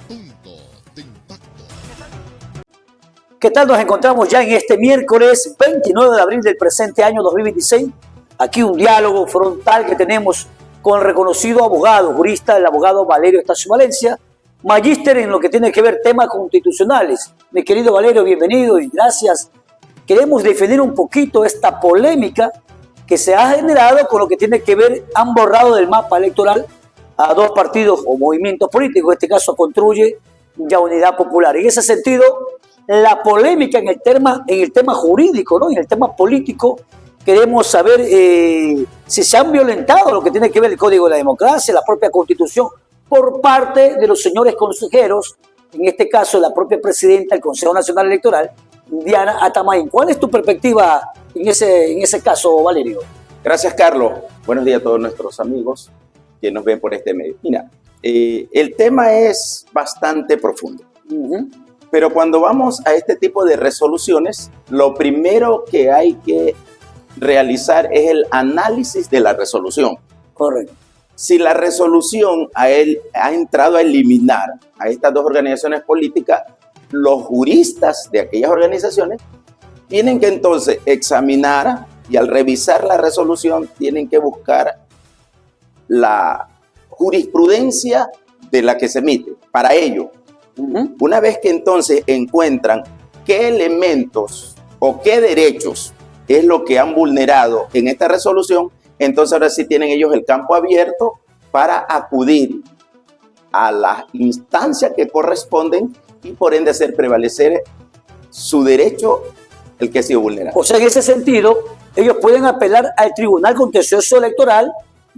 Punto de impacto. ¿Qué tal? Nos encontramos ya en este miércoles 29 de abril del presente año 2026. Aquí un diálogo frontal que tenemos con el reconocido abogado, jurista, el abogado Valerio Estacio Valencia, magíster en lo que tiene que ver temas constitucionales. Mi querido Valerio, bienvenido y gracias. Queremos definir un poquito esta polémica que se ha generado con lo que tiene que ver, han borrado del mapa electoral a dos partidos o movimientos políticos, en este caso Construye y Unidad Popular. En ese sentido, la polémica en el tema jurídico, ¿no? En el tema político, queremos saber si se han violentado lo que tiene que ver el Código de la Democracia, la propia Constitución, por parte de los señores consejeros, en este caso la propia presidenta del Consejo Nacional Electoral, Diana Atamaín. ¿Cuál es tu perspectiva en ese caso, Valerio? Gracias, Carlos. Buenos días a todos nuestros amigos que nos ven por este medio. Mira, el tema es bastante profundo. Pero cuando vamos a este tipo de resoluciones, lo primero que hay que realizar es el análisis de la resolución. Correcto. Si la resolución ha entrado a eliminar a estas dos organizaciones políticas, los juristas de aquellas organizaciones tienen que entonces examinar y al revisar la resolución tienen que buscar la jurisprudencia de la que se emite. Para ello, una vez que entonces encuentran qué elementos o qué derechos es lo que han vulnerado en esta resolución, entonces ahora sí tienen ellos el campo abierto para acudir a las instancias que corresponden y por ende hacer prevalecer su derecho, el que ha sido vulnerado. O sea, en ese sentido, ellos pueden apelar al Tribunal Contencioso Electoral,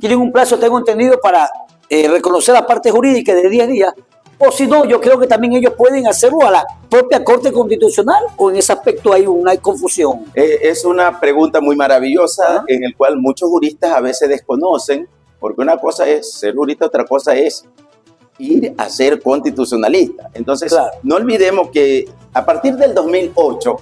tienen un plazo, tengo entendido, para reconocer la parte jurídica de 10 días, o si no, yo creo que también ellos pueden hacerlo a la propia Corte Constitucional, o en ese aspecto hay una confusión. Es una pregunta muy maravillosa en el cual muchos juristas a veces desconocen, porque una cosa es ser jurista, otra cosa es ir a ser constitucionalista. Entonces, claro, no olvidemos que a partir del 2008,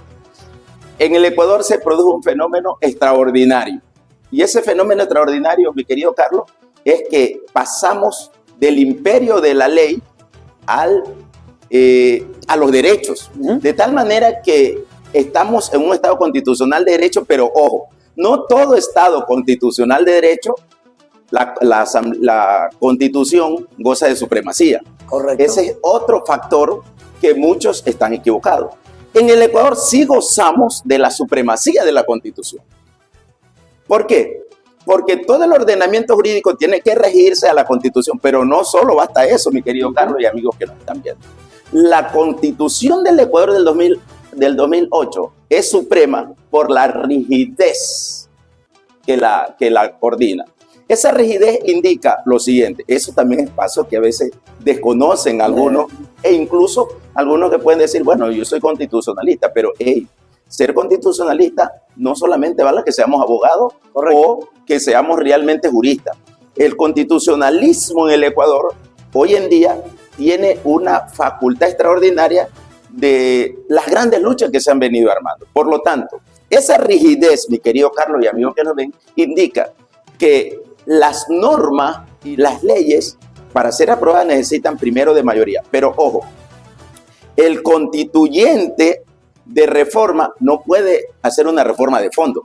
en el Ecuador se produjo un fenómeno extraordinario. Y ese fenómeno extraordinario, mi querido Carlos, es que pasamos del imperio de la ley a los derechos. De tal manera que estamos en un Estado constitucional de derecho, pero ojo, no todo Estado constitucional de derecho, la Constitución goza de supremacía. Correcto. Ese es otro factor que muchos están equivocados. En el Ecuador sí gozamos de la supremacía de la Constitución. ¿Por qué? Porque todo el ordenamiento jurídico tiene que regirse a la Constitución, pero no solo basta eso, mi querido Carlos y amigos que nos están viendo. La Constitución del Ecuador del 2008 es suprema por la rigidez que la coordina. Esa rigidez indica lo siguiente, eso también es paso que a veces desconocen algunos, e incluso algunos que pueden decir, bueno, yo soy constitucionalista, pero ser constitucionalista no solamente vale que seamos abogados, correcto, o que seamos realmente juristas. El constitucionalismo en el Ecuador hoy en día tiene una facultad extraordinaria de las grandes luchas que se han venido armando. Por lo tanto, esa rigidez, mi querido Carlos y amigos que nos ven, indica que las normas y las leyes para ser aprobadas necesitan primero de mayoría. Pero ojo, el constituyente de reforma no puede hacer una reforma de fondo,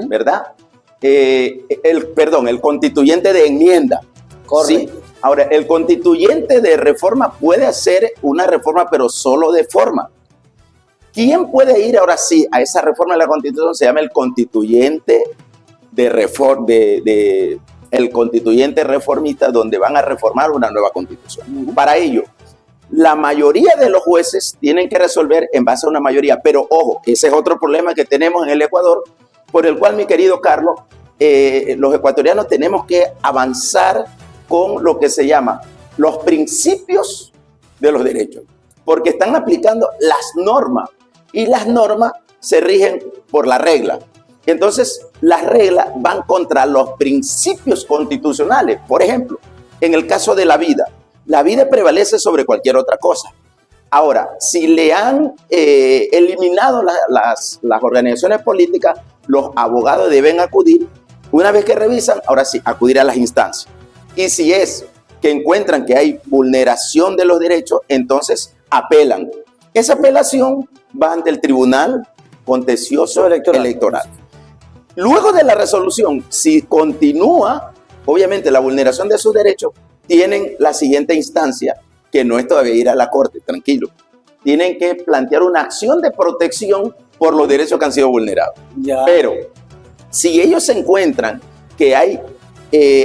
¿verdad? El constituyente de enmienda. Correcto. ¿Sí? Ahora, el constituyente de reforma puede hacer una reforma, pero solo de forma. ¿Quién puede ir ahora sí a esa reforma de la Constitución? Se llama el constituyente el constituyente reformista, donde van a reformar una nueva Constitución. Para ello, la mayoría de los jueces tienen que resolver en base a una mayoría, pero ojo, ese es otro problema que tenemos en el Ecuador, por el cual, mi querido Carlos, los ecuatorianos tenemos que avanzar con lo que se llama los principios de los derechos, porque están aplicando las normas, y las normas se rigen por la regla. Entonces, las reglas van contra los principios constitucionales. Por ejemplo, en el caso de la vida prevalece sobre cualquier otra cosa. Ahora, si le han eliminado las organizaciones políticas, los abogados deben acudir, una vez que revisan, ahora sí, acudir a las instancias. Y si es que encuentran que hay vulneración de los derechos, entonces apelan. Esa apelación va ante el Tribunal Contencioso Electoral. Luego de la resolución, si continúa, obviamente, la vulneración de sus derechos, tienen la siguiente instancia, que no es todavía ir a la Corte, tranquilo. Tienen que plantear una acción de protección por los derechos que han sido vulnerados. Ya. Pero si ellos se encuentran que hay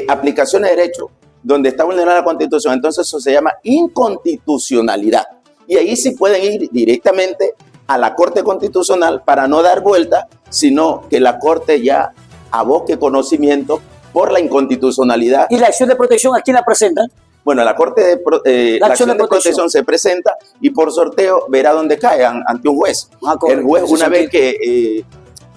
aplicaciones de derechos donde está vulnerada la Constitución, entonces eso se llama inconstitucionalidad. Y ahí sí pueden ir directamente a la Corte Constitucional para no dar vuelta, sino que la Corte ya aboque conocimiento por la inconstitucionalidad. ¿Y la acción de protección a quién la presentan? Bueno, la Corte la acción de protección se presenta y por sorteo verá dónde cae ante un juez. El juez, una vez que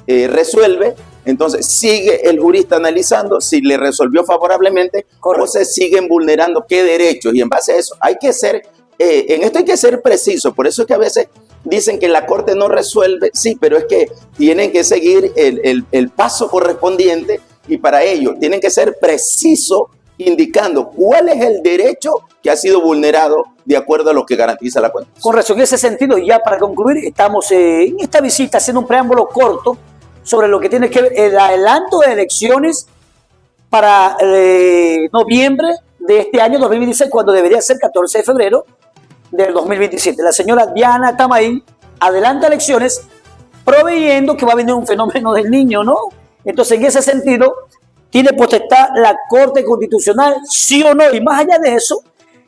resuelve, entonces sigue el jurista analizando si le resolvió favorablemente. Correcto. O se siguen vulnerando qué derechos, y en base a eso hay que ser, en esto hay que ser preciso. Por eso es que a veces dicen que la Corte no resuelve, sí, pero es que tienen que seguir el paso correspondiente, y para ello tienen que ser precisos, indicando cuál es el derecho que ha sido vulnerado de acuerdo a lo que garantiza la Constitución. Con razón, en ese sentido, ya para concluir, estamos en esta visita haciendo un preámbulo corto sobre lo que tiene que ver el adelanto de elecciones para noviembre de este año 2026, cuando debería ser 14 de febrero del 2027. La señora Diana Tamaín adelanta elecciones proveyendo que va a venir un fenómeno del niño, ¿no? Entonces, en ese sentido, ¿tiene potestad la Corte Constitucional, sí o no? Y más allá de eso,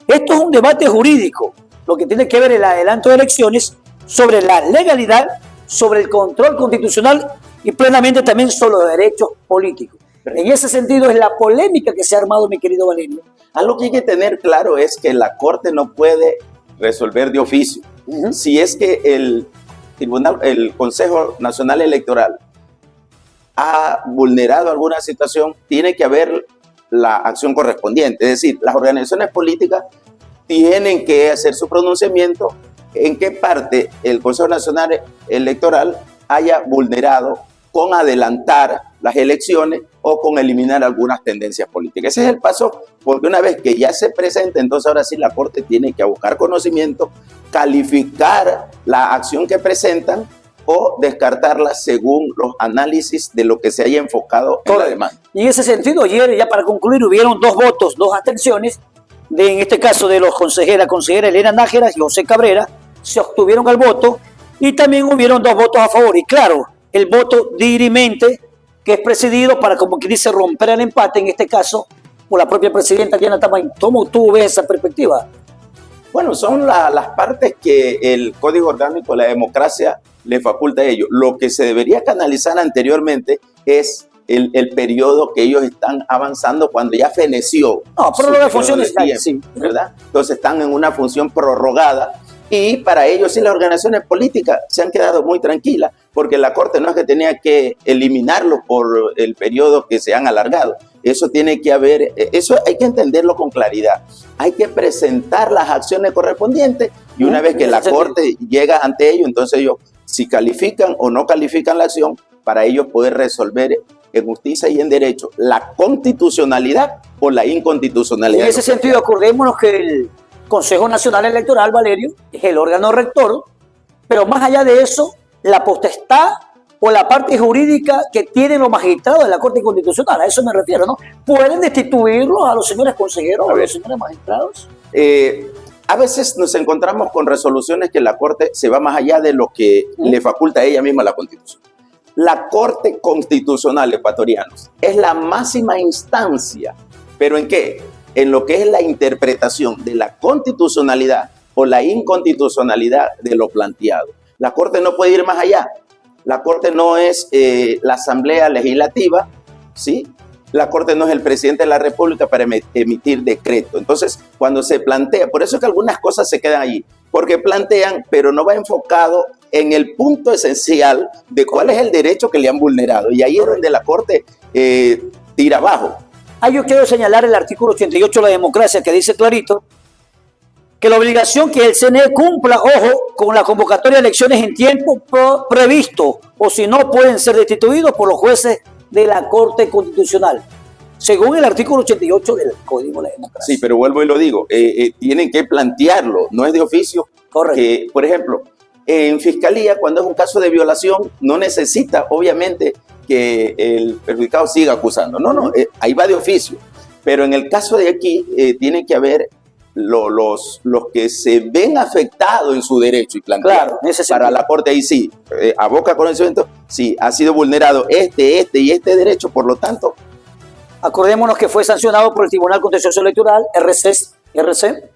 esto es un debate jurídico, lo que tiene que ver el adelanto de elecciones sobre la legalidad, sobre el control constitucional y plenamente también sobre los derechos políticos. En ese sentido es la polémica que se ha armado, mi querido Valerio. Algo que hay que tener claro es que la Corte no puede resolver de oficio. Si es que el Consejo Nacional Electoral ha vulnerado alguna situación, tiene que haber la acción correspondiente. Es decir, las organizaciones políticas tienen que hacer su pronunciamiento en qué parte el Consejo Nacional Electoral haya vulnerado con adelantar las elecciones o con eliminar algunas tendencias políticas. Ese es el paso, porque una vez que ya se presenta, entonces ahora sí la Corte tiene que buscar conocimiento, calificar la acción que presentan o descartarla según los análisis de lo que se haya enfocado en la demanda. Y en ese sentido, ayer, ya para concluir, hubieron 2 votos, 2 abstenciones, en este caso de los consejera Elena Nájera y José Cabrera, se obtuvieron el voto, y también hubieron 2 votos a favor. Y claro, el voto dirimente, que es presidido para, como que dice, romper el empate, en este caso, por la propia presidenta Diana Tamaín. ¿Cómo tú ves esa perspectiva? Bueno, son las partes que el Código Orgánico de la Democracia le faculta a ellos. Lo que se debería canalizar anteriormente es el periodo que ellos están avanzando cuando ya feneció. No, prórroga de funciones, sí, ¿verdad? Entonces están en una función prorrogada, y para ellos sí las organizaciones políticas se han quedado muy tranquilas, porque la Corte no es que tenía que eliminarlos por el periodo que se han alargado. Eso tiene que haber, eso hay que entenderlo con claridad. Hay que presentar las acciones correspondientes, y una vez que la Corte llega ante ellos, entonces ellos, si califican o no califican la acción, para ellos poder resolver en justicia y en derecho la constitucionalidad o la inconstitucionalidad. En ese sentido, acordémonos que el Consejo Nacional Electoral, Valerio, es el órgano rector, pero más allá de eso, la potestad o la parte jurídica que tienen los magistrados de la Corte Constitucional, a eso me refiero, ¿no? ¿Pueden destituirlos a los señores consejeros, a los señores magistrados? A veces nos encontramos con resoluciones que la Corte se va más allá de lo que le faculta a ella misma la Constitución. La Corte Constitucional ecuatoriana es la máxima instancia, ¿pero en qué? En lo que es la interpretación de la constitucionalidad o la inconstitucionalidad de lo planteado. La Corte no puede ir más allá. La Corte no es la Asamblea Legislativa, ¿sí? La Corte no es el presidente de la República para emitir decreto. Entonces, cuando se plantea, por eso es que algunas cosas se quedan allí, porque plantean, pero no va enfocado en el punto esencial de cuál es el derecho que le han vulnerado. Y ahí es donde la Corte tira abajo. Yo quiero señalar el artículo 88 de la democracia, que dice clarito que la obligación que el CNE cumpla, ojo, con la convocatoria de elecciones en tiempo previsto, o si no pueden ser destituidos por los jueces de la Corte Constitucional. según el artículo 88 del Código de la Democracia. Sí, pero vuelvo y lo digo, tienen que plantearlo, no es de oficio. Correcto. Que, por ejemplo, en fiscalía, cuando es un caso de violación, no necesita, obviamente, que el perjudicado siga acusando. No, ahí va de oficio. Pero en el caso de aquí, tiene que haber los que se ven afectados en su derecho y plantear para la Corte. Ahí sí, aboca conocimiento, sí, ha sido vulnerado este y este derecho, por lo tanto. Acordémonos que fue sancionado por el Tribunal Contencioso Electoral, RC,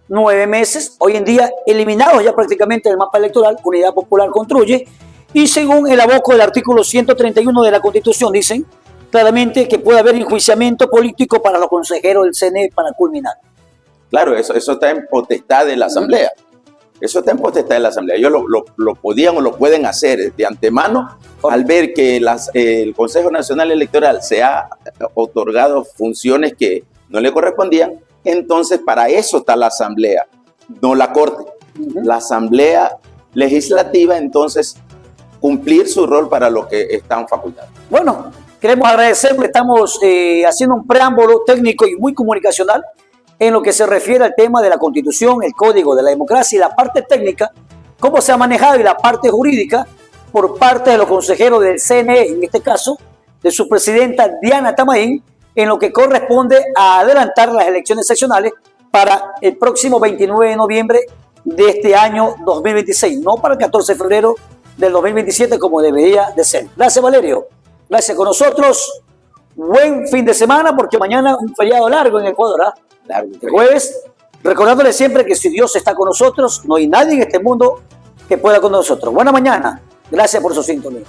9 meses, hoy en día eliminados ya prácticamente del mapa electoral, Unidad Popular Construye, y según el aboco del artículo 131 de la Constitución, dicen claramente que puede haber enjuiciamiento político para los consejeros del CNE para culminar. Claro, eso está en potestad de la Asamblea. Eso está en potestad de la Asamblea. Ellos lo podían o lo pueden hacer de antemano al ver que el Consejo Nacional Electoral se ha otorgado funciones que no le correspondían. Entonces, para eso está la Asamblea, no la Corte. La Asamblea Legislativa, entonces, cumplir su rol para lo que están facultados. Bueno, queremos agradecerle, estamos haciendo un preámbulo técnico y muy comunicacional en lo que se refiere al tema de la Constitución, el Código de la Democracia y la parte técnica, cómo se ha manejado, y la parte jurídica por parte de los consejeros del CNE, en este caso, de su presidenta Diana Tamaín, en lo que corresponde a adelantar las elecciones seccionales para el próximo 29 de noviembre de este año 2026, no para el 14 de febrero del 2027 como debería de ser. Gracias, Valerio. Gracias con nosotros. Buen fin de semana, porque mañana un feriado largo en Ecuador, ¿ah? El jueves, recordándole siempre que si Dios está con nosotros, no hay nadie en este mundo que pueda con nosotros. Buena mañana. Gracias por su sintonía.